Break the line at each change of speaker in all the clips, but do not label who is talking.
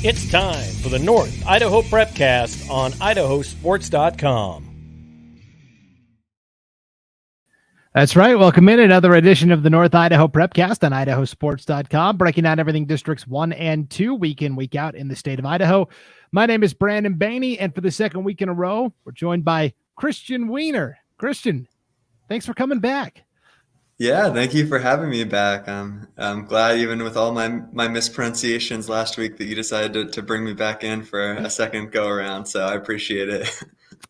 It's time for the North Idaho Prepcast on IdahoSports.com.
That's right. Welcome in another edition of the North Idaho Prepcast on IdahoSports.com, breaking down everything Districts 1 and 2 week in, week out in the state of Idaho. My name is Brandon Baney, and for the second week in a row, we're joined by Christian Weaner. Christian, thanks for coming back.
Yeah, thank you for having me back. I'm glad, even with all my mispronunciations last week, that you decided to bring me back in for a second go around. So I appreciate it.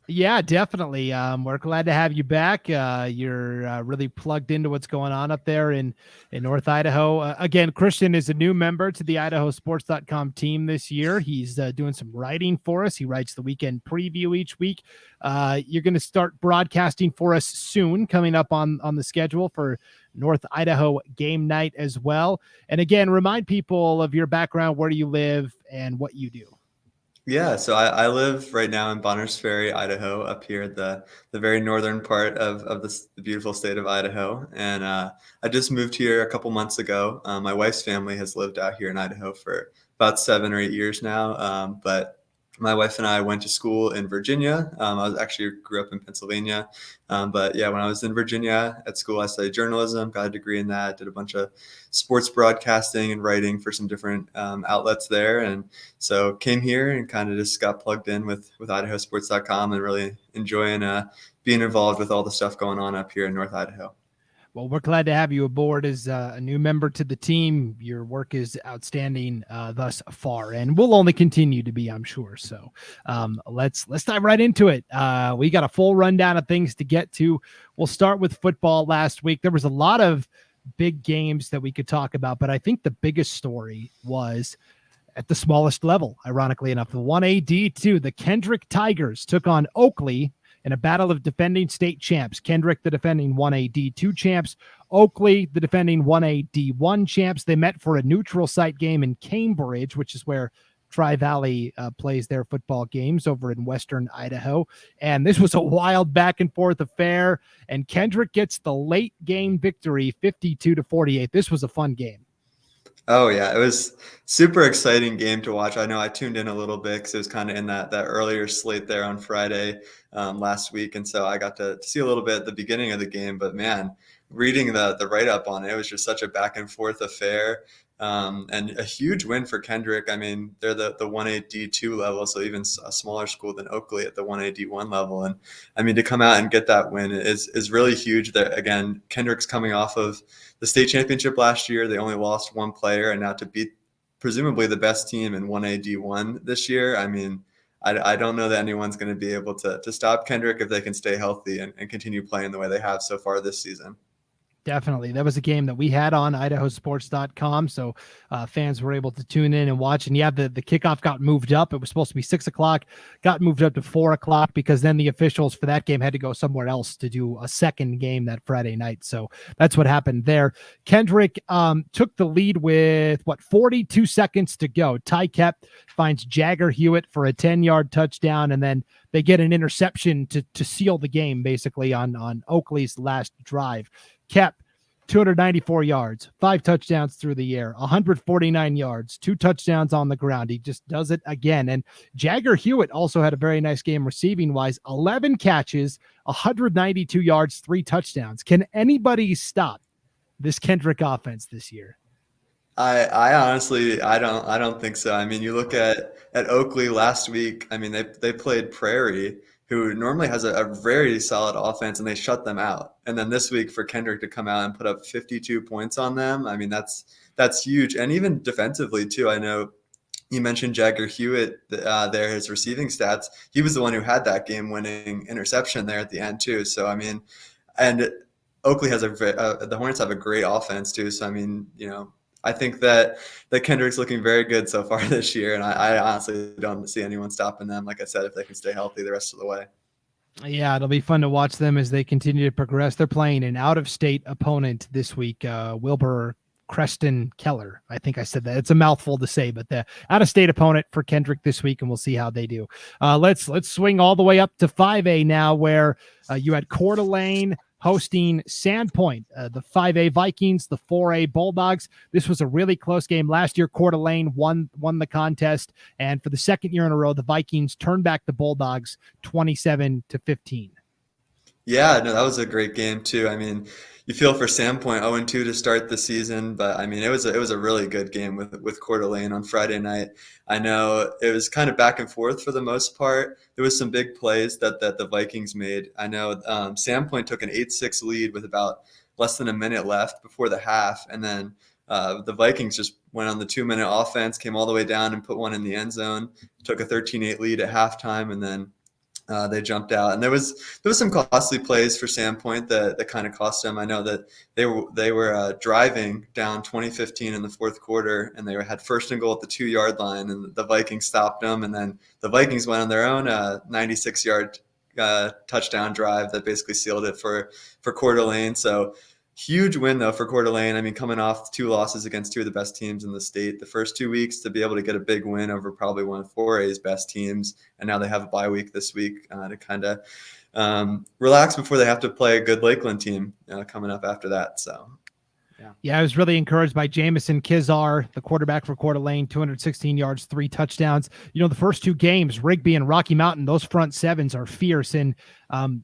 Yeah, definitely. We're glad to have you back. You're really plugged into what's going on up there in North Idaho. Again, Christian is a new member to the IdahoSports.com team this year. He's doing some writing for us. He writes the weekend preview each week. You're going to start broadcasting for us soon, coming up on the schedule for North Idaho game night as well. And again, remind people of your background, where do you live, and what you do.
Yeah, so I live right now in Bonners Ferry, Idaho, up here at the very northern part of the beautiful state of Idaho. And I just moved here a couple months ago. My wife's family has lived out here in Idaho for about 7 or 8 years now. But my wife and I went to school in Virginia. Grew up in Pennsylvania. But yeah, when I was in Virginia at school, I studied journalism, got a degree in that, did a bunch of sports broadcasting and writing for some different outlets there. And so came here and kind of just got plugged in with IdahoSports.com and really enjoying being involved with all the stuff going on up here in North Idaho.
Well, we're glad to have you aboard as a new member to the team. Your work is outstanding thus far, and will only continue to be, I'm sure. So let's dive right into it. We got a full rundown of things to get to. We'll start with football. Last week, there was a lot of big games that we could talk about, but I think the biggest story was at the smallest level, ironically enough. The 1A D2, the Kendrick Tigers took on Oakley in a battle of defending state champs. Kendrick, the defending 1A D2 champs. Oakley, the defending 1A D1 champs. They met for a neutral site game in Cambridge, which is where Tri-Valley plays their football games over in western Idaho. And this was a wild back and forth affair. And Kendrick gets the late game victory, 52-48. This was a fun game.
Oh yeah, it was super exciting game to watch. I know I tuned in a little bit because it was kind of in that earlier slate there on Friday last week, and so I got to see a little bit at the beginning of the game. But man, reading the write up on it was just such a back and forth affair, and a huge win for Kendrick. I mean, they're the 1A D2 level, so even a smaller school than Oakley at the 1A D1 level. And I mean, to come out and get that win is really huge. That again, Kendrick's coming off of the state championship last year. They only lost one player, and now to beat presumably the best team in 1A D1 this year. I mean, I don't know that anyone's going to be able to stop Kendrick if they can stay healthy and continue playing the way they have so far this season.
Definitely. That was a game that we had on IdahoSports.com. So fans were able to tune in and watch. And yeah, the kickoff got moved up. It was supposed to be 6 o'clock, got moved up to 4 o'clock because then the officials for that game had to go somewhere else to do a second game that Friday night. So that's what happened there. Kendrick took the lead with 42 seconds to go. Ty Kep finds Jagger Hewitt for a 10-yard touchdown. And then they get an interception to seal the game basically on Oakley's last drive. Kep, 294 yards, 5 touchdowns through the air, 149 yards, 2 touchdowns on the ground. He just does it again. And Jagger Hewitt also had a very nice game receiving wise, 11 catches, 192 yards, 3 touchdowns. Can anybody stop this Kendrick offense this year?
I honestly, I don't think so. I mean, you look at Oakley last week. I mean, they played Prairie, who normally has a very solid offense, and they shut them out. And then this week for Kendrick to come out and put up 52 points on them, I mean, that's huge. And even defensively too, I know you mentioned Jagger Hewitt there, his receiving stats. He was the one who had that game-winning interception there at the end too. So, I mean, and Oakley has the Hornets have a great offense too. So, I mean, you know, I think that Kendrick's looking very good so far this year, and I honestly don't see anyone stopping them, like I said, if they can stay healthy the rest of the way.
Yeah, it'll be fun to watch them as they continue to progress. They're playing an out-of-state opponent this week, Wilbur Creston Keller. I think I said that. It's a mouthful to say, but the out-of-state opponent for Kendrick this week, and we'll see how they do. Let's swing all the way up to 5A now, where you had Coeur d'Alene hosting Sandpoint, the 5A Vikings, the 4A Bulldogs. This was a really close game. Last year, Coeur d'Alene won the contest, and for the second year in a row, the Vikings turned back the Bulldogs 27-15.
Yeah, no, that was a great game too. I mean, you feel for Sandpoint 0-2 to start the season, but I mean, it was a really good game with Coeur d'Alene on Friday night. I know it was kind of back and forth for the most part. There was some big plays that the Vikings made. I know Sandpoint took an 8-6 lead with about less than a minute left before the half, and then the Vikings just went on the 2-minute offense, came all the way down and put one in the end zone, took a 13-8 lead at halftime, and then they jumped out, and there was some costly plays for Sandpoint that kind of cost them. I know that they were driving down 20-15 in the fourth quarter, and they had first and goal at the 2-yard line, and the Vikings stopped them, and then the Vikings went on their own 96-yard touchdown drive that basically sealed it for Coeur d'Alene. So huge win though for Coeur d'Alene. I mean, coming off 2 losses against 2 of the best teams in the state the first 2 weeks, to be able to get a big win over probably one of 4A's best teams, and now they have a bye week this week to kind of relax before they have to play a good Lakeland team coming up after that. So
yeah, I was really encouraged by Jamison Kizar, the quarterback for Coeur d'Alene, 216 yards, 3 touchdowns. You know, the first 2 games, Rigby and Rocky Mountain, those front sevens are fierce, and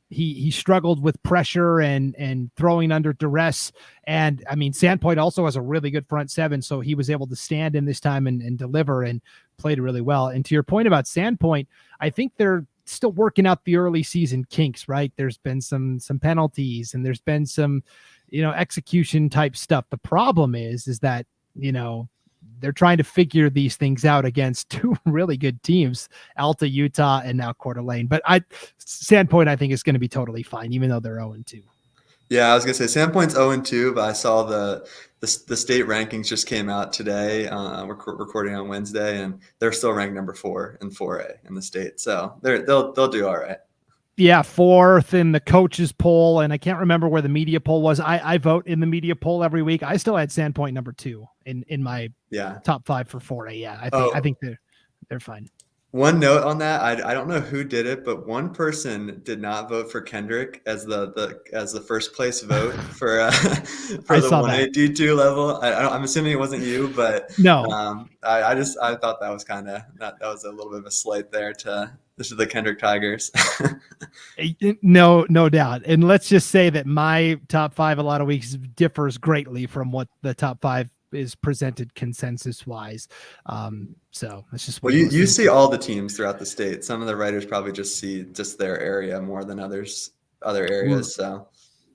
he struggled with pressure and throwing under duress. And I mean, Sandpoint also has a really good front seven, so he was able to stand in this time and deliver and played really well. And to your point about Sandpoint, I think they're still working out the early season kinks, right? There's been some penalties, and there's been some, execution type stuff. The problem is that, they're trying to figure these things out against 2 really good teams, Alta, Utah, and now Coeur d'Alene. But Sandpoint, I think, is going to be totally fine, even though they're 0-2.
Yeah, I was gonna say Sandpoint's 0-2, but I saw the state rankings just came out today. We're recording on Wednesday, and they're still ranked number 4 in 4A in the state. So they'll do all right.
Yeah, 4th in the coaches poll, and I can't remember where the media poll was. I vote in the media poll every week. I still had Sandpoint number 2 in my top 5 for 4A. Yeah, I think they're fine.
One note on that, I don't know who did it, but one person did not vote for Kendrick as the first place vote for the 1A D2 level. I'm assuming it wasn't you, but
no.
I thought that was that was a little bit of a slight there to the Kendrick Tigers.
No doubt. And let's just say that my top 5 a lot of weeks differs greatly from what the top 5 is presented consensus wise. So it's just,
well, you see all the teams throughout the state. Some of the writers probably just see just their area more than other areas. So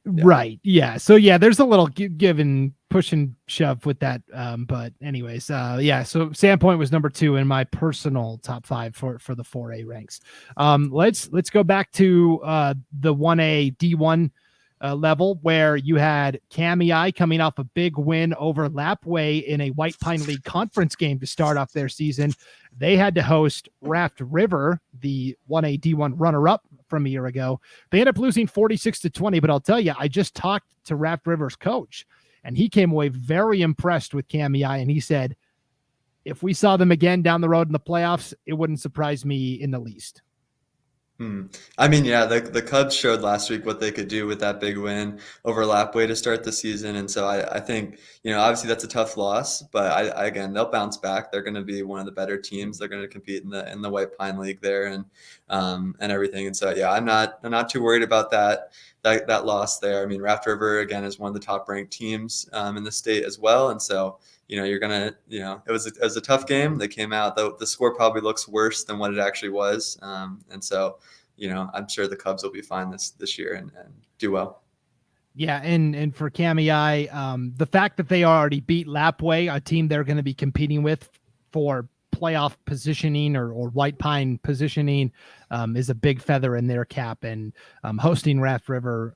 yeah. Right. Yeah. So yeah, there's a little give and push and shove with that. But anyways, so Sandpoint was number 2 in my personal top 5 for the 4A ranks. Let's go back to the 1A D1 level, where you had Cami coming off a big win over Lapway in a White Pine League conference game to start off their season. They had to host Raft River, the 1A D1 runner-up from a year ago. They ended up losing 46-20, but I'll tell you, I just talked to Raft River's coach, and he came away very impressed with Cami, and he said, if we saw them again down the road in the playoffs, it wouldn't surprise me in the least.
I mean, yeah, the Cubs showed last week what they could do with that big win over Lapway to start the season. And so I think, obviously that's a tough loss, but again, they'll bounce back. They're going to be one of the better teams. They're going to compete in the White Pine League there and everything. And so, yeah, I'm not too worried about that loss there. I mean, Raft River, again, is one of the top ranked teams in the state as well. And so, you're going to, it was a tough game. They came out, the score probably looks worse than what it actually was. And so, I'm sure the Cubs will be fine this year and do well.
Yeah, and for Cami, the fact that they already beat Lapway, a team they're going to be competing with for playoff positioning or White Pine positioning, is a big feather in their cap. And hosting Raft River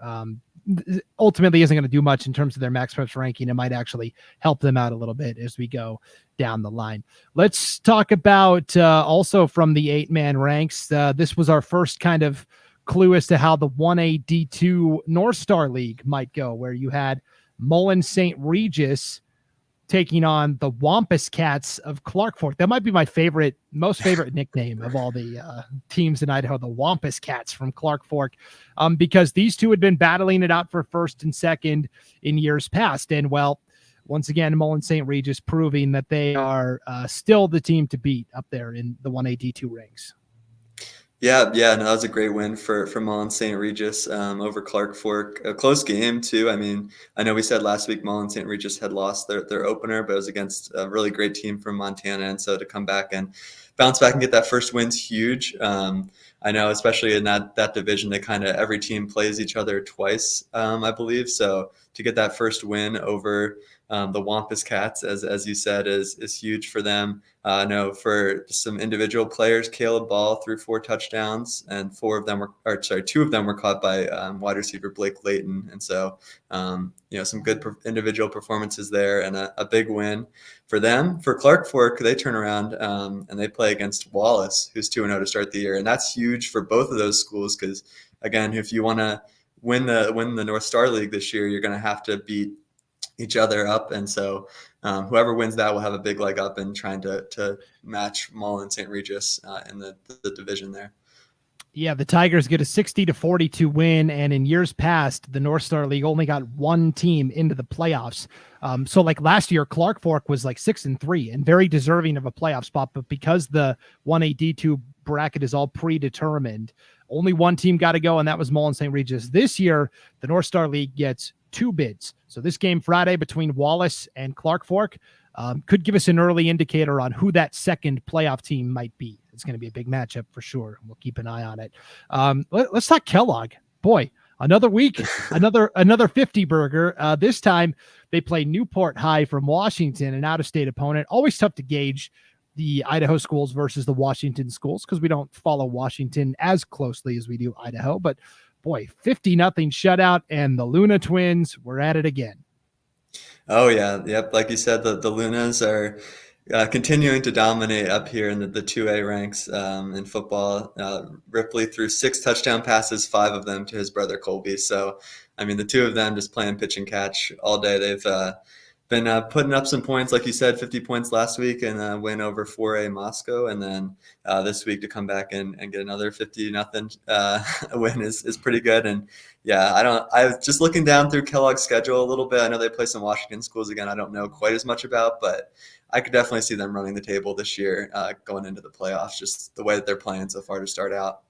ultimately isn't going to do much in terms of their max preps ranking. It might actually help them out a little bit as we go down the line. Let's talk about also from the 8-man ranks. This was our first kind of clue as to how the 1A D2 North Star League might go, where you had Mullen St. Regis taking on the Wampus Cats of Clark Fork. That might be my most favorite nickname of all the teams in Idaho, the Wampus Cats from Clark Fork, because these two had been battling it out for first and second in years past. And well, once again, Mullen St. Regis proving that they are still the team to beat up there in the 1AD2 ranks.
Yeah, no, that was a great win for Mullen St. Regis over Clark Fork. A close game too. I mean, I know we said last week Mullen St. Regis had lost their opener, but it was against a really great team from Montana, and so to come back and bounce back and get that first win's huge. I know, especially in that division, they kind of every team plays each other twice, I believe. So to get that first win over the Wampus Cats, as you said, is huge for them. I know for some individual players, Caleb Ball threw 4 touchdowns, and 2 of them were caught by wide receiver Blake Layton. And so, some good individual performances there, and a big win for them. For Clark Fork, they turn around and they play against Wallace, who's 2-0 to start the year, and that's huge for both of those schools because, again, if you want to win the North Star League this year, you're going to have to beat each other up, and so whoever wins that will have a big leg up in trying to match Mullen St. Regis in the division there.
Yeah, the Tigers get a 60-42 win, and in years past, the North Star League only got one team into the playoffs. So like last year, Clark Fork was like 6-3 and very deserving of a playoff spot, but because the 1AD2 bracket is all predetermined, only one team got to go, and that was Mullen St. Regis. This year, the North Star League gets 2 bids. So this game Friday between Wallace and Clark Fork could give us an early indicator on who that second playoff team might be. It's going to be a big matchup for sure. We'll keep an eye on it. Let's talk Kellogg. Boy, another week, another 50 burger. This time they play Newport High from Washington, an out-of-state opponent. Always tough to gauge the Idaho schools versus the Washington schools because we don't follow Washington as closely as we do Idaho. But boy, 50-0 shutout, and the Luna twins were at it again.
Oh yeah, yep. Like you said, the Lunas are continuing to dominate up here in the 2A ranks in football. Ripley threw 6 touchdown passes, 5 of them to his brother Colby. So, I mean, the 2 of them just playing pitch and catch all day. They've been putting up some points, like you said, 50 points last week and win over 4A Moscow. And then this week to come back and get another 50-0 win is pretty good. And yeah, I was just looking down through Kellogg's schedule a little bit. I know they play some Washington schools again. I don't know quite as much about, but I could definitely see them running the table this year going into the playoffs, just the way that they're playing so far to start out.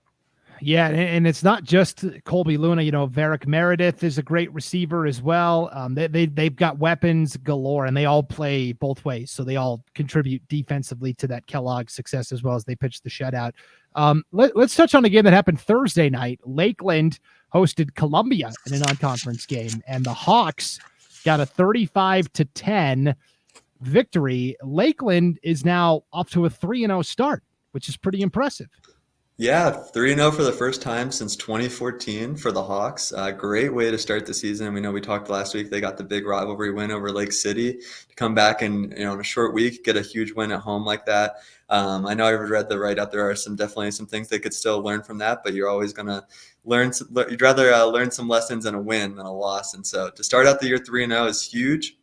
Yeah, and it's not just Colby Luna. Varick Meredith is a great receiver as well. They've got weapons galore, and they all play both ways, so they all contribute defensively to that Kellogg success as well as they pitch the shutout. Let's touch on a game that happened Thursday night. Lakeland hosted Columbia in a non-conference game, and the Hawks got a 35-10 victory. Lakeland is now off to a 3-0 start, which is pretty impressive.
Yeah, 3-0 for the first time since 2014 for the Hawks. Great way to start the season. We know we talked last week. They got the big rivalry win over Lake City to come back and, in a short week, get a huge win at home like that. I know I read the write-up. There are definitely some things they could still learn from that, but you're always going to learn. You'd rather learn some lessons in a win than a loss. And so to start out the year 3-0 is huge.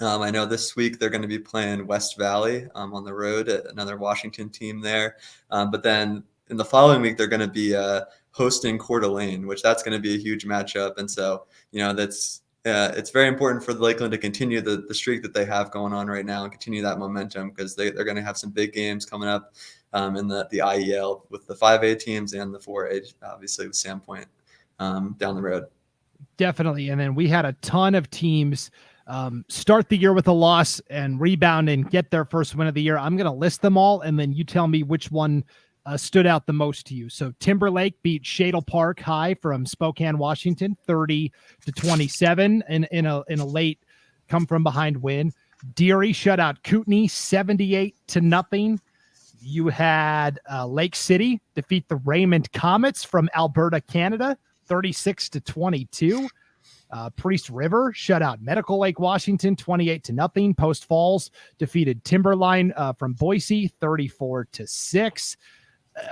I know this week they're going to be playing West Valley on the road at another Washington team there. But then in the following week, they're going to be hosting Coeur d'Alene, which that's going to be a huge matchup. And so, that's it's very important for Lakeland to continue the streak that they have going on right now and continue that momentum because they're going to have some big games coming up in the IEL with the 5A teams and the 4A, obviously with Sandpoint down the road.
Definitely. And then we had a ton of teams start the year with a loss and rebound and get their first win of the year. I'm going to list them all, and then you tell me which one stood out the most to you. So Timberlake beat Shadle Park High from Spokane, Washington, 30-27 in a late come from behind win. Deary shut out Kootenai 78-0. You had Lake City defeat the Raymond Comets from Alberta, Canada, 36-22. Priest River shut out Medical Lake, Washington, 28-0. Post Falls defeated Timberline from Boise, 34-6.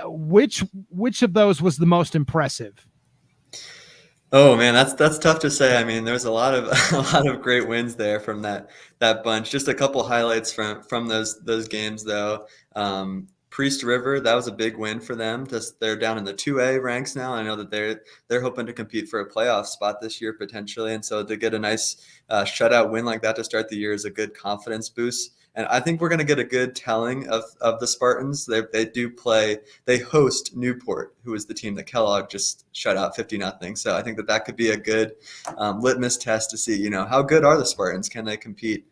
Which of those was the most impressive?
Oh man, that's tough to say. I mean, there's a lot of a lot of great wins there from that bunch. Just a couple highlights from those games though. Priest River, that was a big win for them. Just they're down in the 2A ranks now. I know that they're hoping to compete for a playoff spot this year potentially, and so to get a nice shutout win like that to start the year is a good confidence boost. And I think we're going to get a good telling of the Spartans. They host Newport, who is the team that Kellogg just shut out 50-0. So I think that could be a good litmus test to see, how good are the Spartans? Can they compete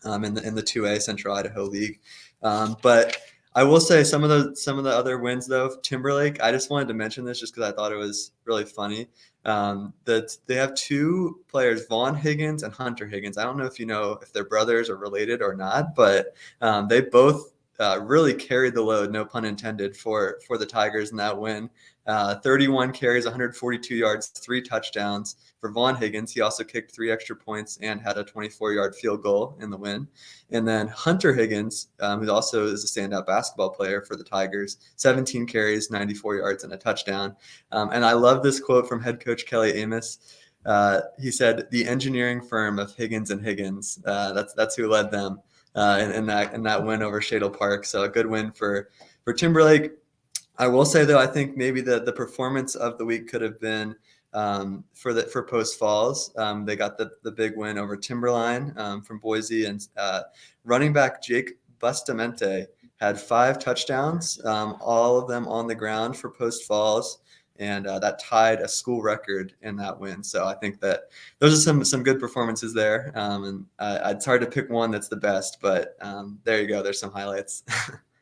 in the 2A Central Idaho League? But I will say some of the other wins though. Timberlake, I just wanted to mention this just because I thought it was really funny. That they have two players, Vaughn Higgins and Hunter Higgins. I don't know if you know if they're brothers or related or not, but they both really carried the load, no pun intended, for the Tigers in that win. 31 carries, 142 yards, 3 touchdowns for Vaughn Higgins. He also kicked 3 extra points and had a 24-yard field goal in the win. And then Hunter Higgins, who also is a standout basketball player for the Tigers, 17 carries, 94 yards, and a touchdown. And I love this quote from head coach Kelly Amos. He said, "The engineering firm of Higgins and Higgins." That's who led them in that win over Shadle Park. So a good win for Timberlake. I will say though, I think maybe the performance of the week could have been for Post Falls. They got the big win over Timberline from Boise, and running back Jake Bustamante had 5 touchdowns, all of them on the ground for Post Falls, and that tied a school record in that win. So I think that those are some good performances there, and it's hard to pick one that's the best, but there you go. There's some highlights.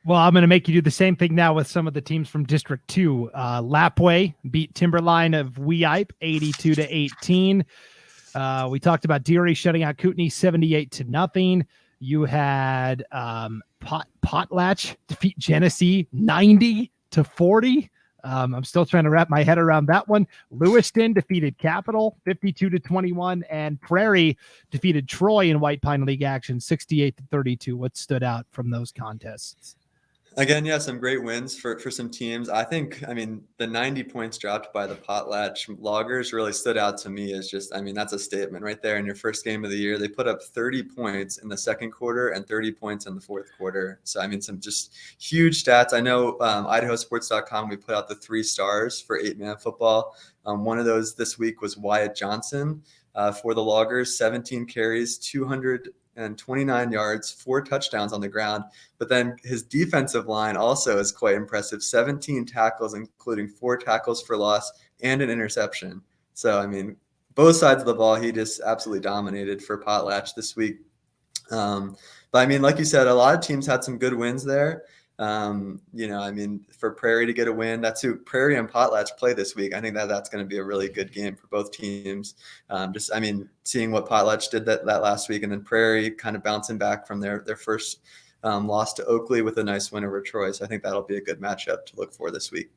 Well, I'm going to make you do the same thing now with some of the teams from District 2. Lapway beat Timberline of Weippe 82-18. We talked about Deary shutting out Kootenai 78-0. You had Potlatch defeat Genesee 90-40. I'm still trying to wrap my head around that one. Lewiston defeated Capital 52-21, and Prairie defeated Troy in White Pine League action 68-32. What stood out from those contests?
Again, yeah, some great wins for some teams. I mean, the 90 points dropped by the Potlatch Loggers really stood out to me as just, that's a statement right there in your first game of the year. They put up 30 points in the second quarter and 30 points in the fourth quarter. So, some just huge stats. I know IdahoSports.com, we put out the 3 stars for 8-man football. One of those this week was Wyatt Johnson for the Loggers, 17 carries, 229 yards, 4 touchdowns on the ground. But then his defensive line also is quite impressive. 17 tackles, including 4 tackles for loss and an interception. So, both sides of the ball, he just absolutely dominated for Potlatch this week. But like you said, a lot of teams had some good wins there. For Prairie to get a win, that's who Prairie and Potlatch play this week. I think that's going to be a really good game for both teams. Seeing what Potlatch did that last week, and then Prairie kind of bouncing back from their first loss to Oakley with a nice win over Troy. So I think that'll be a good matchup to look for this week.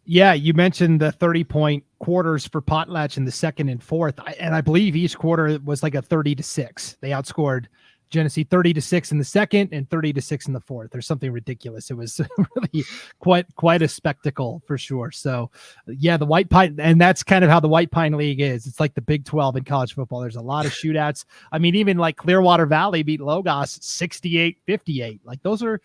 Yeah, you mentioned the 30-point quarters for Potlatch in the second and fourth, and I believe each quarter was like a 30-6. They outscored Genesee 30-6 in the second and 30-6 in the fourth. There's something ridiculous. It was really quite a spectacle for sure. So yeah, the White Pine, and that's kind of how the White Pine League is. It's like the Big 12 in college football. There's a lot of shootouts. Even like Clearwater Valley beat Logos 68-58. Like those are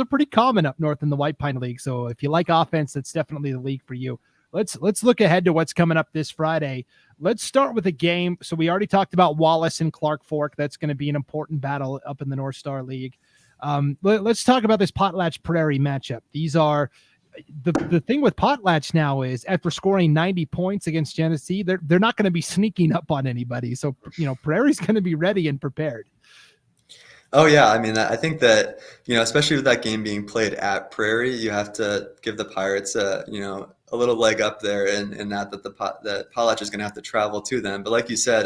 pretty common up north in the White Pine League. So if you like offense, that's definitely the league for you. Let's look ahead to what's coming up this Friday. Let's start with a game. So we already talked about Wallace and Clark Fork. That's going to be an important battle up in the North Star League. Let's talk about this Potlatch Prairie matchup. These are the thing with Potlatch now is after scoring 90 points against Genesee, they're not going to be sneaking up on anybody. So Prairie's going to be ready and prepared.
Oh yeah, I think that especially with that game being played at Prairie, you have to give the Pirates a little leg up there, and that Potlatch is going to have to travel to them. But like you said,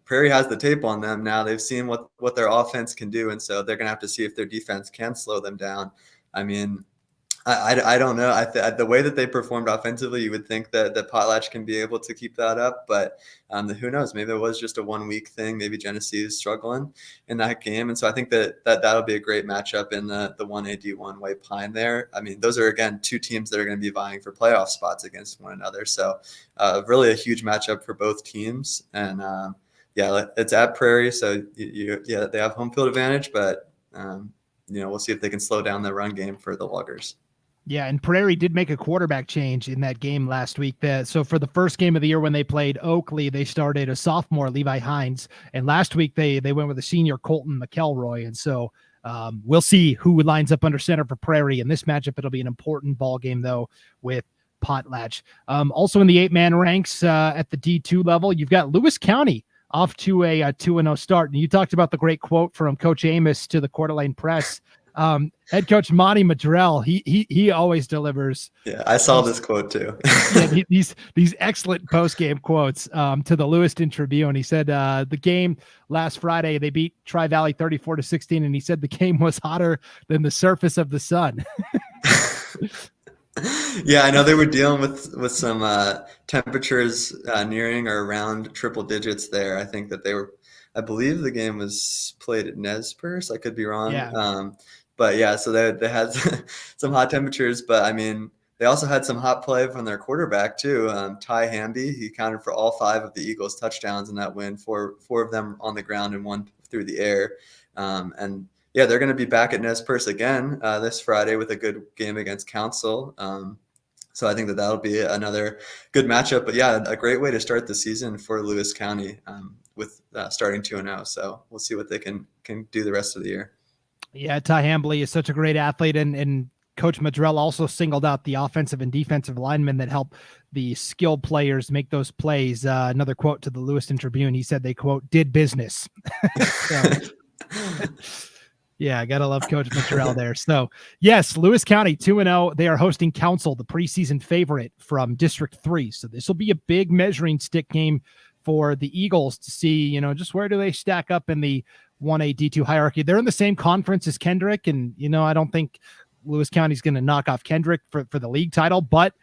Prairie has the tape on them now. They've seen what their offense can do, and so they're going to have to see if their defense can slow them down. I don't know. The way that they performed offensively, you would think that Potlatch can be able to keep that up, but who knows? Maybe it was just a 1 week thing. Maybe Genesee is struggling in that game, and so I think that'll be a great matchup in the 1A D1 White Pine there. I mean, those are again two teams that are going to be vying for playoff spots against one another. So really a huge matchup for both teams, and yeah, it's at Prairie, so yeah, they have home field advantage, but we'll see if they can slow down the run game for the Loggers.
Yeah, and Prairie did make a quarterback change in that game last week. So for the first game of the year when they played Oakley, they started a sophomore, Levi Hines, and last week they went with a senior, Colton McElroy. And so we'll see who lines up under center for Prairie in this matchup. It'll be an important ball game, though, with Potlatch. Also in the 8-man ranks at the D2 level, you've got Lewis County off to a 2-0 start. And you talked about the great quote from Coach Amos to the Coeur d'Alene Press. Head coach Monty Madrell, he always delivers.
Yeah, I saw this quote too.
Yeah, these excellent post-game quotes to the Lewiston Tribune. He said the game last Friday, they beat Tri-Valley 34-16, and he said the game was hotter than the surface of the sun.
Yeah, I know they were dealing with some temperatures nearing or around triple digits there. I think that I believe the game was played at Nez Perce. I could be wrong.
Yeah.
But yeah, so they had some hot temperatures, but I mean, they also had some hot play from their quarterback too. Ty Hamby, he accounted for all 5 of the Eagles' touchdowns in that win, four of them on the ground and 1 through the air. And yeah, they're going to be back at Nez Perce again this Friday with a good game against Council. So I think that'll be another good matchup. But yeah, a great way to start the season for Lewis County with starting 2-0. So we'll see what they can do the rest of the year.
Yeah, Ty Hambley is such a great athlete, and Coach Madrell also singled out the offensive and defensive linemen that help the skilled players make those plays. Another quote to the Lewiston Tribune, he said they, quote, did business. Yeah, I got to love Coach Madrell there. So, yes, Lewis County 2-0. They are hosting Council, the preseason favorite from District 3. So this will be a big measuring stick game for the Eagles to see, just where do they stack up in the 1A D2 hierarchy. They're in the same conference as Kendrick, and I don't think Lewis County's going to knock off Kendrick for the league title, but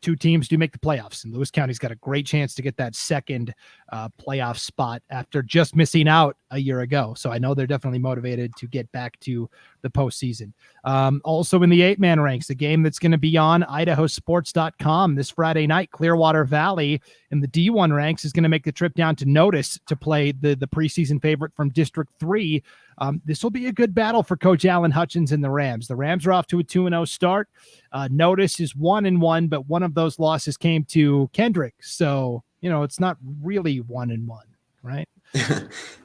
2 teams do make the playoffs, and Lewis County's got a great chance to get that second playoff spot after just missing out a year ago. So I know they're definitely motivated to get back to the postseason. Also in the 8-man ranks, the game that's going to be on IdahoSports.com this Friday night, Clearwater Valley in the D1 ranks is going to make the trip down to Notice to play the preseason favorite from District 3. This will be a good battle for Coach Alan Hutchins and the Rams. The Rams are off to a 2-0 start. Notice is 1-1, but one of those losses came to Kendrick. So, it's not really 1-1, right?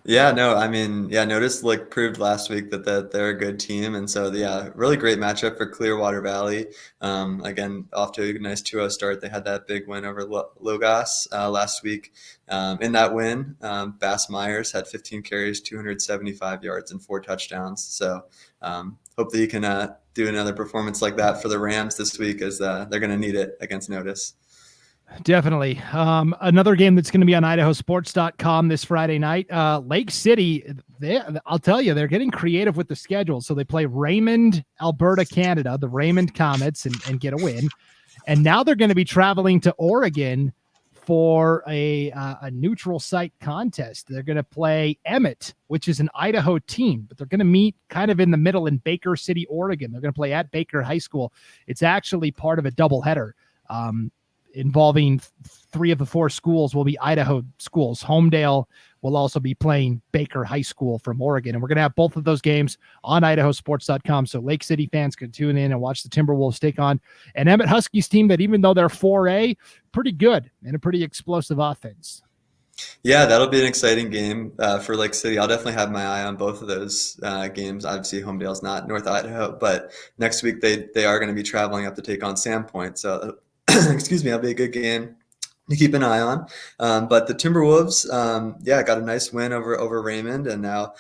Yeah, no, I mean, yeah, Notice proved last week that they're a good team. And so, yeah, really great matchup for Clearwater Valley. Again, off to a nice 2-0 start. They had that big win over Logos last week. In that win, Bass Myers had 15 carries, 275 yards, and 4 touchdowns. So hope that you can do another performance like that for the Rams this week, as they're going to need it against Notice.
Definitely. Another game that's going to be on IdahoSports.com this Friday night. Lake City, I'll tell you, they're getting creative with the schedule. So they play Raymond, Alberta, Canada, the Raymond Comets, and get a win. And now they're going to be traveling to Oregon for a neutral site contest. They're going to play Emmett, which is an Idaho team, but they're going to meet kind of in the middle in Baker City, Oregon. They're going to play at Baker High School. It's actually part of a doubleheader. Involving 3 of the 4 schools will be Idaho schools. Homedale will also be playing Baker High School from Oregon. And we're going to have both of those games on IdahoSports.com. So Lake City fans can tune in and watch the Timberwolves take on an Emmett Huskies team that, even though they're 4A, pretty good and a pretty explosive offense.
Yeah, that'll be an exciting game for Lake City. I'll definitely have my eye on both of those games. Obviously, Homedale's not North Idaho, but next week they are going to be traveling up to take on Sandpoint. So excuse me, that'll be a good game to keep an eye on. But the Timberwolves, got a nice win over Raymond, and now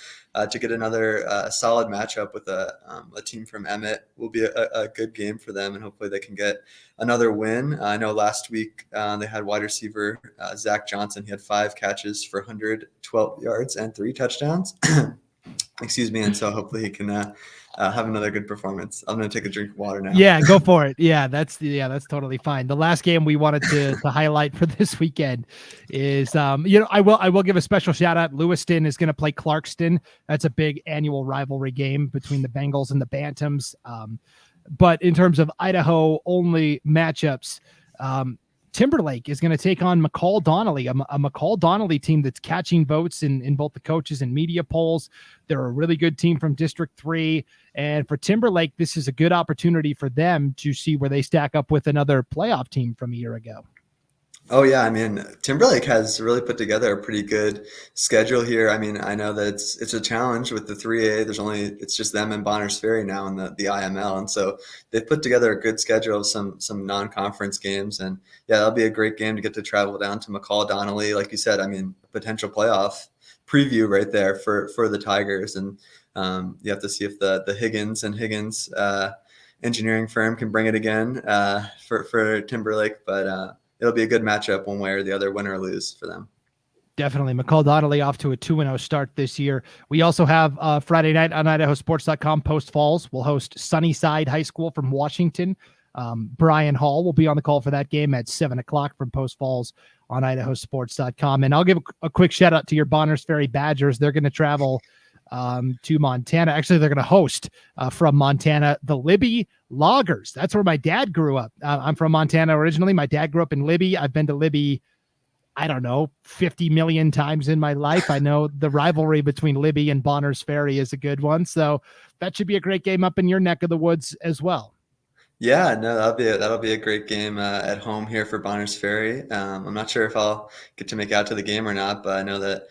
to get another solid matchup with a team from Emmett will be a good game for them, and hopefully they can get another win. I know last week they had wide receiver Zach Johnson. He had 5 catches for 112 yards and 3 touchdowns. Excuse me. And so hopefully he can have another good performance. I'm going to take a drink of water now.
Yeah, go for it. Yeah, that's totally fine. The last game we wanted to highlight for this weekend is I will give a special shout out. Lewiston is going to play Clarkston. That's a big annual rivalry game between the Bengals and the Bantams. But in terms of Idaho only matchups, Timberlake is going to take on McCall Donnelly, a McCall Donnelly team that's catching votes in both the coaches and media polls. They're a really good team from District 3. And for Timberlake, this is a good opportunity for them to see where they stack up with another playoff team from a year ago.
Oh, yeah. I mean, Timberlake has really put together a pretty good schedule here. I mean, I know that it's a challenge with the 3A. It's just them and Bonners Ferry now in the IML. And so they've put together a good schedule of some non-conference games. And yeah, that'll be a great game to get to travel down to McCall Donnelly. Like you said, I mean, potential playoff preview right there for the Tigers. And you have to see if the Higgins engineering firm can bring it again for Timberlake. But it'll be a good matchup one way or the other, win or lose for them.
Definitely. McCall Donnelly off to a 2-0 start this year. We also have Friday night on IdahoSports.com. Post Falls will host Sunnyside High School from Washington. Brian Hall will be on the call for that game at 7:00 from Post Falls on IdahoSports.com. And I'll give a quick shout out to your Bonners Ferry Badgers. They're going to travel to Montana. Actually, they're going to host from Montana the Libby Loggers. That's where my dad grew up. I'm from Montana originally. My dad grew up in Libby. I've been to Libby, I don't know, 50 million times in my life. I know the rivalry between Libby and Bonners Ferry is a good one. So that should be a great game up in your neck of the woods as well.
Yeah, no, that'll be a great game at home here for Bonners Ferry. I'm not sure if I'll get to make out to the game or not, but I know that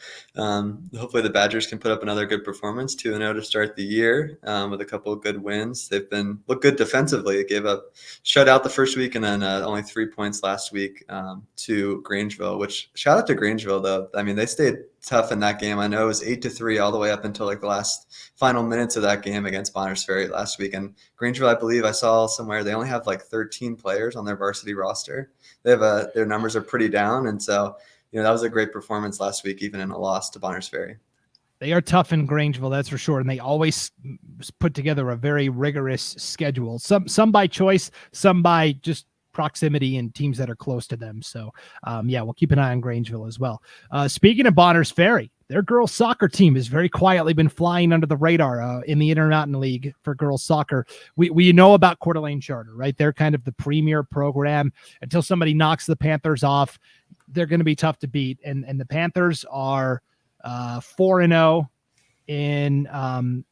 hopefully the Badgers can put up another good performance, 2-0 to start the year with a couple of good wins. They've looked good defensively. They gave up shutout the first week and then only 3 points last week to Grangeville. Which shout out to Grangeville though. I mean, they stayed tough in that game. I know it was 8-3 all the way up until like the last final minutes of that game against Bonners Ferry last week. And Grangeville, I believe I saw somewhere they only have like 13 players on their varsity roster. They have their numbers are pretty down, and so that was a great performance last week, even in a loss to Bonners Ferry.
They are tough in Grangeville, that's for sure, and they always put together a very rigorous schedule. Some by choice, some by just proximity and teams that are close to them. So, we'll keep an eye on Grangeville as well. Speaking of Bonners Ferry, their girls soccer team has very quietly been flying under the radar in the Intermountain League for girls soccer. We know about Coeur d'Alene Charter, right? They're kind of the premier program. Until somebody knocks the Panthers off, they're going to be tough to beat. And the Panthers are 4-0 in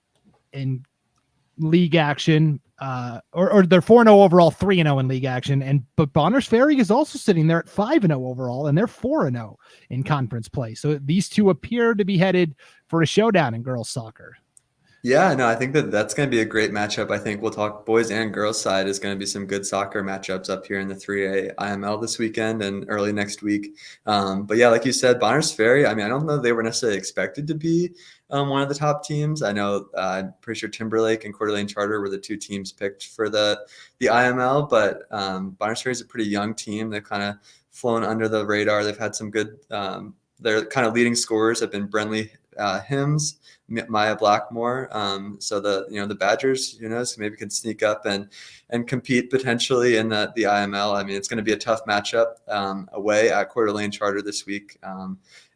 league action. Or they're 4-0 overall, 3-0 in league action. But Bonners Ferry is also sitting there at 5-0 overall, and they're 4-0 in conference play. So these two appear to be headed for a showdown in girls soccer.
Yeah, no, I think that's going to be a great matchup. I think we'll talk boys and girls side is going to be some good soccer matchups up here in the 3A IML this weekend and early next week. But yeah, like you said, Bonners Ferry, I mean, I don't know they were necessarily expected to be one of the top teams. I know I'm pretty sure Timberlake and Coeur d'Alene Charter were the two teams picked for the IML, but Bonners Ferry is a pretty young team. They've kind of flown under the radar. They've had some good their kind of leading scorers have been Brenley Hims, Maya Blackmore. So the Badgers, who knows, maybe can sneak up and compete potentially in the IML. I mean, it's going to be a tough matchup away at Coeur d'Alene Charter this week.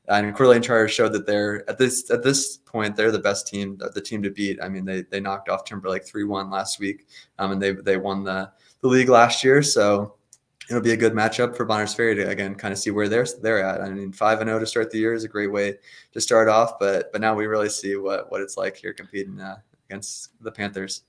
And Coeur d'Alene Charter showed that they're at this point they're the best team, the team to beat. I mean, they knocked off Timberlake 3-1 last week, and they won the league last year. So it'll be a good matchup for Bonners Ferry to again kind of see where they're at. I mean, 5-0 to start the year is a great way to start off, but now we really see what it's like here competing against the Panthers.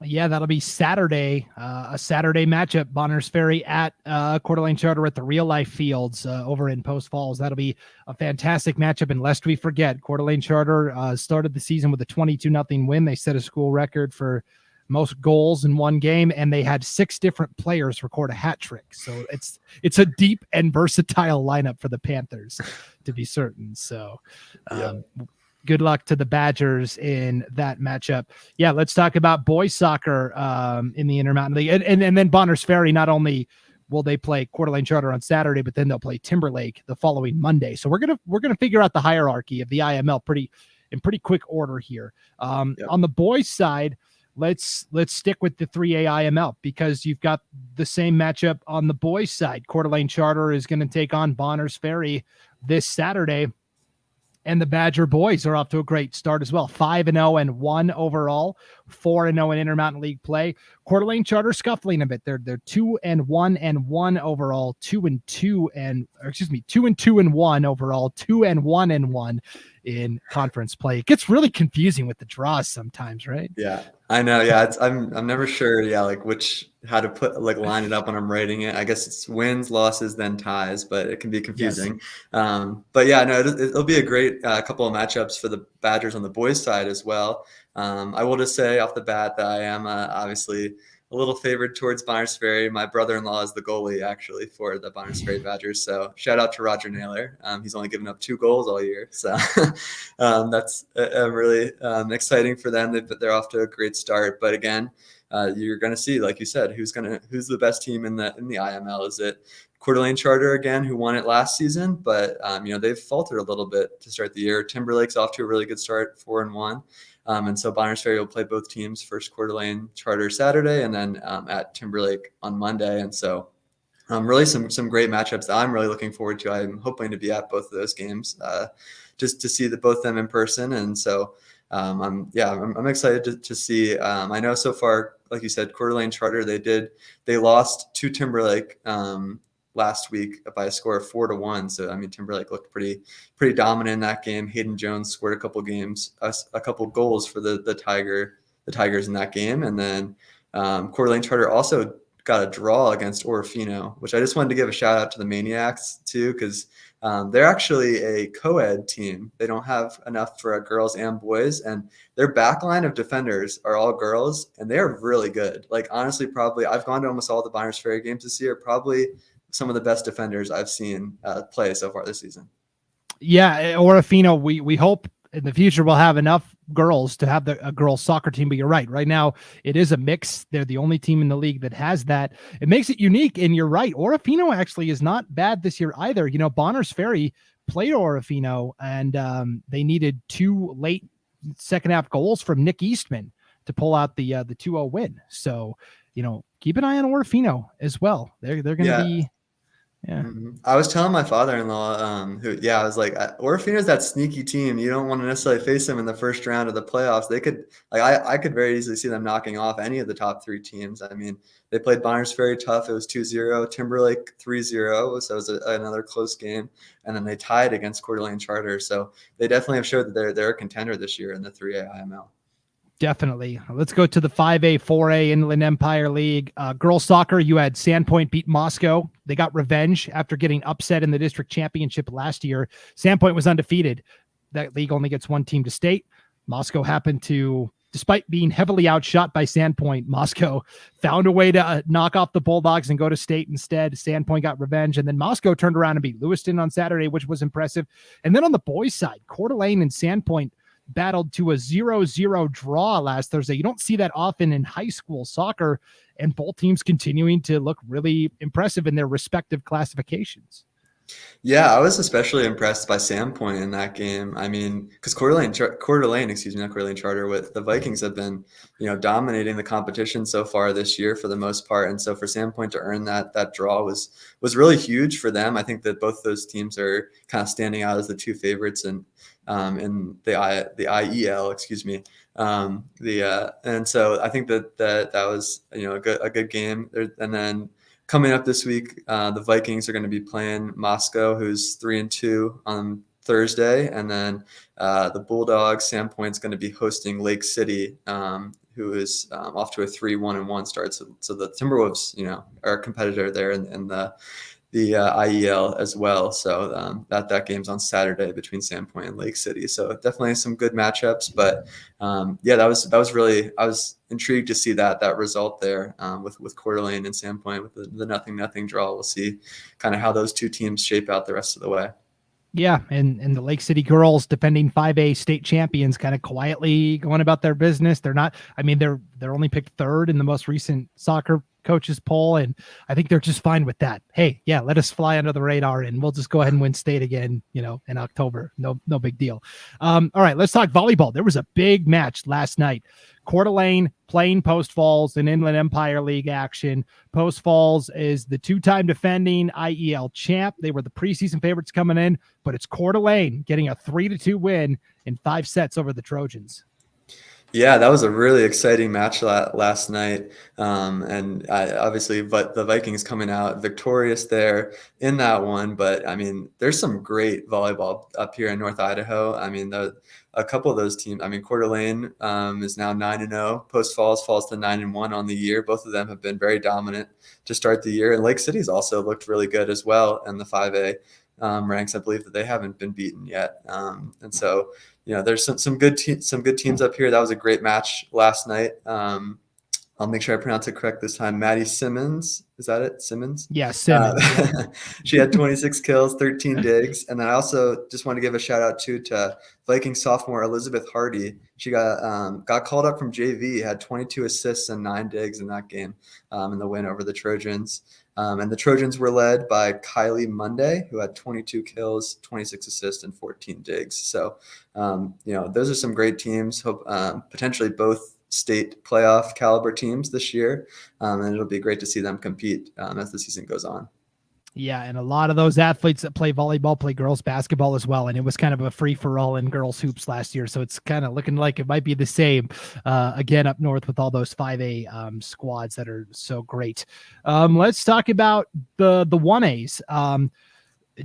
Yeah, that'll be Saturday, a Saturday matchup. Bonners Ferry at Coeur d'Alene Charter at the Real Life Fields over in Post Falls. That'll be a fantastic matchup. And lest we forget, Coeur d'Alene Charter started the season with a 22-0 win. They set a school record for most goals in one game, and they had 6 different players record a hat trick. So it's a deep and versatile lineup for the Panthers, to be certain. So good luck to the Badgers in that matchup. Yeah, let's talk about boys soccer in the Intermountain League. And then Bonners Ferry, not only will they play Coeur d'Alene Charter on Saturday, but then they'll play Timberlake the following Monday. So we're gonna figure out the hierarchy of the IML pretty in pretty quick order here.
Yep.
On the boys' side, let's stick with the 3A IML because you've got the same matchup on the boys' side. Coeur d'Alene Charter is going to take on Bonners Ferry this Saturday. And the Badger boys are off to a great start as well. 5-0-1 overall, 4-0 in Intermountain League play. Coeur d'Alene Charter scuffling a bit. They're 2-1-1 overall, 2-2-1 overall, 2-1-1 in conference play. It gets really confusing with the draws sometimes, right?
Yeah, I know. Yeah, I'm never sure. Yeah, like how to line it up when I'm writing it. I guess it's wins, losses, then ties, but it can be confusing. Yes. But yeah, no, it'll be a great couple of matchups for the Badgers on the boys' side as well. I will just say off the bat that I am obviously a little favored towards Bonners Ferry. My brother-in-law is the goalie actually for the Bonners Ferry Badgers. So shout out to Roger Naylor. He's only given up 2 goals all year. So that's really exciting for them. They're off to a great start. But again, you're going to see, like you said, who's the best team in the IML. Is it Coeur d'Alene Charter again, who won it last season? But they've faltered a little bit to start the year. Timberlake's off to a really good start, 4-1. And so Bonners Ferry will play both teams, first Coeur d'Alene Charter Saturday and then at Timberlake on Monday. And so really some great matchups that I'm really looking forward to. I'm hoping to be at both of those games just to see both of them in person. And so I'm excited to see. I know so far, like you said, Coeur d'Alene Charter, they lost to Timberlake last week by a score of 4-1. So Timberlake looked pretty dominant in that game. Hayden Jones scored a couple goals for the Tigers in that game, and then Coeur d'Alene Charter also got a draw against Orofino, which I just wanted to give a shout out to the Maniacs too, because they're actually a co-ed team. They don't have enough for girls and boys, and their back line of defenders are all girls, and they are really good. Like honestly, probably I've gone to almost all the Bonners Ferry games this year. Probably some of the best defenders I've seen play so far this season.
Yeah, Orofino, we hope in the future we'll have enough girls to have a girls soccer team, but you're right. Right now it is a mix. They're the only team in the league that has that. It makes it unique, and you're right. Orofino actually is not bad this year either. Bonners Ferry played Orofino, and they needed 2 late second half goals from Nick Eastman to pull out the 2-0 win. So, keep an eye on Orofino as well. They're going to be. Yeah.
Mm-hmm. I was telling my father-in-law, I was like, Orofino's that sneaky team. You don't want to necessarily face them in the first round of the playoffs. They could, I could very easily see them knocking off any of the top 3 teams. They played Bonners Ferry tough. It was 2-0, Timberlake 3-0. So it was another close game. And then they tied against Coeur d'Alene Charter. So they definitely have showed that they're a contender this year in the 3A IML.
Definitely. Let's go to the 5A, 4A Inland Empire League. Girls soccer, you had Sandpoint beat Moscow. They got revenge after getting upset in the district championship last year. Sandpoint was undefeated. That league only gets 1 team to state. Moscow happened to, despite being heavily outshot by Sandpoint, Moscow found a way to knock off the Bulldogs and go to state instead. Sandpoint got revenge, and then Moscow turned around and beat Lewiston on Saturday, which was impressive. And then on the boys' side, Coeur d'Alene and Sandpoint battled to a 0-0 draw last Thursday. You don't see that often in high school soccer, and both teams continuing to look really impressive in their respective classifications.
Yeah, I was especially impressed by Sandpoint in that game. Because Coeur d'Alene Charter with the Vikings have been, dominating the competition so far this year for the most part. And so for Sandpoint to earn that draw was really huge for them. I think that both those teams are kind of standing out as the 2 favorites in the IEL, excuse me. And so I think that was a good game. And then coming up this week, the Vikings are going to be playing Moscow, who's 3-2 on Thursday, and then the Bulldogs, Sandpoint's going to be hosting Lake City, who is off to a 3-1-1 start. So the Timberwolves, are a competitor there in the IEL as well. So that game's on Saturday between Sandpoint and Lake City. So definitely some good matchups. But that was really, I was intrigued to see that result there with Coeur d'Alene and Sandpoint with the 0-0 draw. We'll see kind of how those 2 teams shape out the rest of the way.
Yeah, and the Lake City girls, defending 5A state champions, kind of quietly going about their business. They're not. They're only picked 3rd in the most recent soccer coaches poll, and I think they're just fine with that. Hey, yeah, let us fly under the radar, and we'll just go ahead and win state again, in October. No big deal. All right, let's talk volleyball. There was a big match last night. Coeur d'Alene playing Post Falls in Inland Empire League action. Post Falls is the two-time defending IEL champ. They were the preseason favorites coming in, but it's Coeur d'Alene getting a 3-2 win in 5 sets over the Trojans.
Yeah, that was a really exciting match last night. But the Vikings coming out victorious there in that one. But I mean, there's some great volleyball up here in North Idaho. I mean, a couple of those teams. I mean, Coeur d'Alene is now 9-0. Post Falls falls to 9-1 on the year. Both of them have been very dominant to start the year. And Lake City's also looked really good as well in the 5A ranks. I believe that they haven't been beaten yet. And so, there's some good teams up here. That was a great match last night. I'll make sure I pronounce it correct this time. Maddie Simmons, is that it? Simmons?
Yeah, Simmons.
She had 26 kills, 13 digs. And then I also just want to give a shout out to Viking sophomore Elizabeth Hardy. She got called up from JV, had 22 assists and 9 digs in that game in the win over the Trojans. And the Trojans were led by Kylie Monday, who had 22 kills, 26 assists, and 14 digs. So, those are some great teams. Hope potentially both state playoff caliber teams this year. And it'll be great to see them compete as the season goes on.
Yeah, and a lot of those athletes that play volleyball play girls basketball as well, and it was kind of a free-for-all in girls hoops last year, so it's kind of looking like it might be the same again up north with all those 5A squads that are so great. Let's talk about the 1As.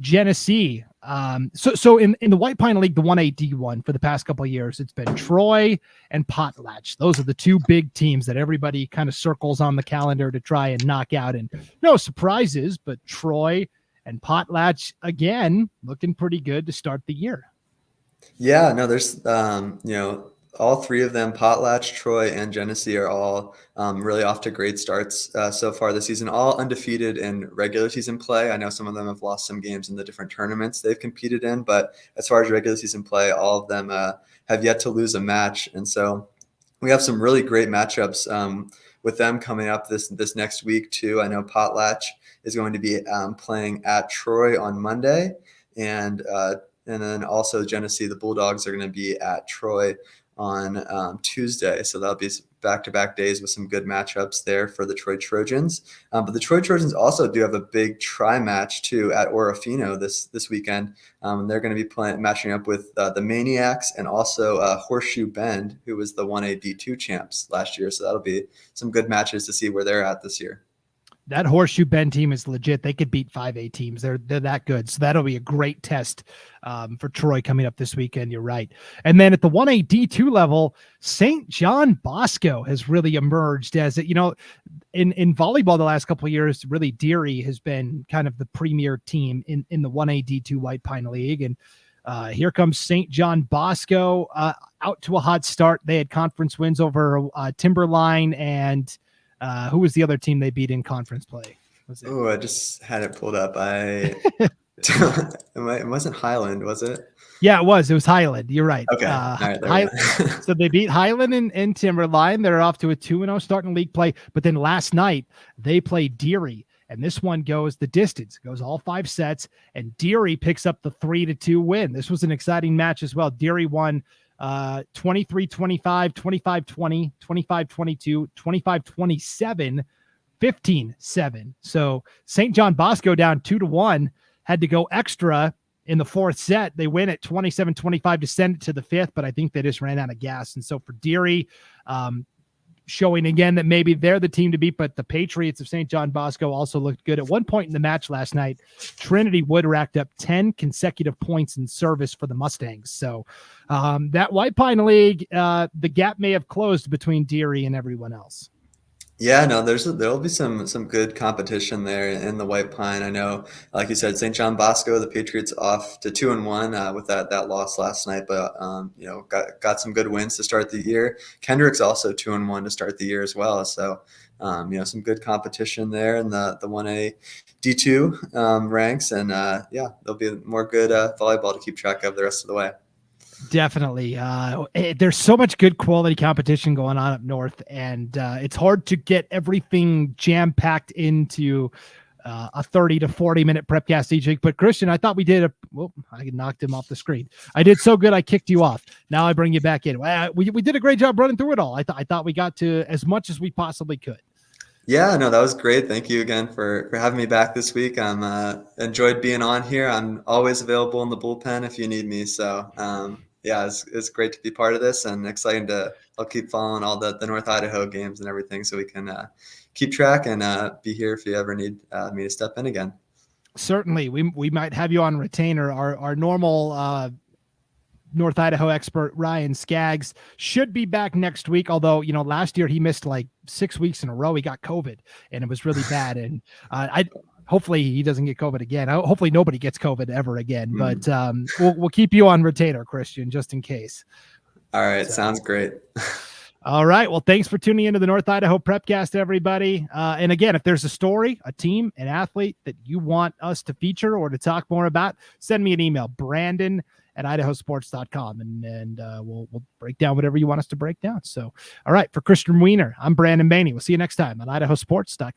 Genesee. So in the White Pine League, the 1A D1 for the past couple of years, it's been Troy and Potlatch. Those are the two big teams that everybody kind of circles on the calendar to try and knock out. And no surprises, but Troy and Potlatch, again, looking pretty good to start the year.
Yeah, no, there's, all three of them, Potlatch, Troy, and Genesee, are all really off to great starts so far this season, all undefeated in regular season play. I know some of them have lost some games in the different tournaments they've competed in, but as far as regular season play, all of them have yet to lose a match. And so we have some really great matchups with them coming up this next week too. I know Potlatch is going to be playing at Troy on Monday, and then also Genesee, the Bulldogs, are going to be at Troy on Tuesday. So that'll be back-to-back days with some good matchups there for the Troy Trojans. But the Troy Trojans also do have a big tri-match too at Orofino this weekend. They're going to be matching up with the Maniacs and also Horseshoe Bend, who was the 1A D2 champs last year. So that'll be some good matches to see where they're at this year.
That Horseshoe Bend team is legit. They could beat 5A teams. They're that good. So that'll be a great test for Troy coming up this weekend. You're right. And then at the 1A D2 level, St. John Bosco has really emerged as in volleyball the last couple of years. Really, Deary has been kind of the premier team in the 1A D2 White Pine League. And here comes St. John Bosco out to a hot start. They had conference wins over Timberline and who was the other team they beat in conference play?
Oh, I just had it pulled up. It wasn't Highland, was it?
Yeah, it was. It was Highland. You're right.
Okay. All right,
so they beat Highland and Timberline. They're off to a 2-0 start in league play. But then last night they played Deary, and this one goes the distance. It goes all 5 sets, and Deary picks up the 3-2 win. This was an exciting match as well. Deary won 23-25, 25-20, 25-22, 25-27, 15-7. So St. John Bosco down 2-1, had to go extra in the 4th set. They win at 27-25 to send it to the 5th, but I think they just ran out of gas. And so for Deary, showing again that maybe they're the team to beat, but the Patriots of St. John Bosco also looked good. At one point in the match last night, Trinity Wood racked up 10 consecutive points in service for the Mustangs. So that White Pine League, the gap may have closed between Deary and everyone else.
Yeah, no, there'll be some good competition there in the White Pine. I know, like you said, St. John Bosco, the Patriots off to 2-1 with that loss last night, but got some good wins to start the year. Kendrick's also 2-1 to start the year as well. So some good competition there in the 1A D2 ranks, and there'll be more good volleyball to keep track of the rest of the way.
Definitely. There's so much good quality competition going on up north, and it's hard to get everything jam packed into a 30 to 40 minute Prepcast each week. But Christian, I thought we did I knocked him off the screen. I did so good, I kicked you off. Now I bring you back in. We did a great job running through it all. I thought we got to as much as we possibly could.
Yeah, no, that was great. Thank you again for having me back this week. I'm enjoyed being on here. I'm always available in the bullpen if you need me. So yeah, it's great to be part of this, and exciting I'll keep following all the North Idaho games and everything, so we can keep track and be here if you ever need me to step in again.
Certainly, we might have you on retainer. Our normal North Idaho expert Ryan Skaggs should be back next week. Although, last year he missed like 6 weeks in a row. He got COVID and it was really bad. And hopefully he doesn't get COVID again. Hopefully nobody gets COVID ever again, but we'll keep you on retainer, Christian, just in case.
All right. Sounds great.
All right. Well, thanks for tuning into the North Idaho Prepcast, everybody. And again, if there's a story, a team, an athlete that you want us to feature or to talk more about, send me an email, Brandon@IdahoSports.com, and we'll break down whatever you want us to break down. So, all right, for Christian Weaner, I'm Brandon Baney. We'll see you next time on IdahoSports.com.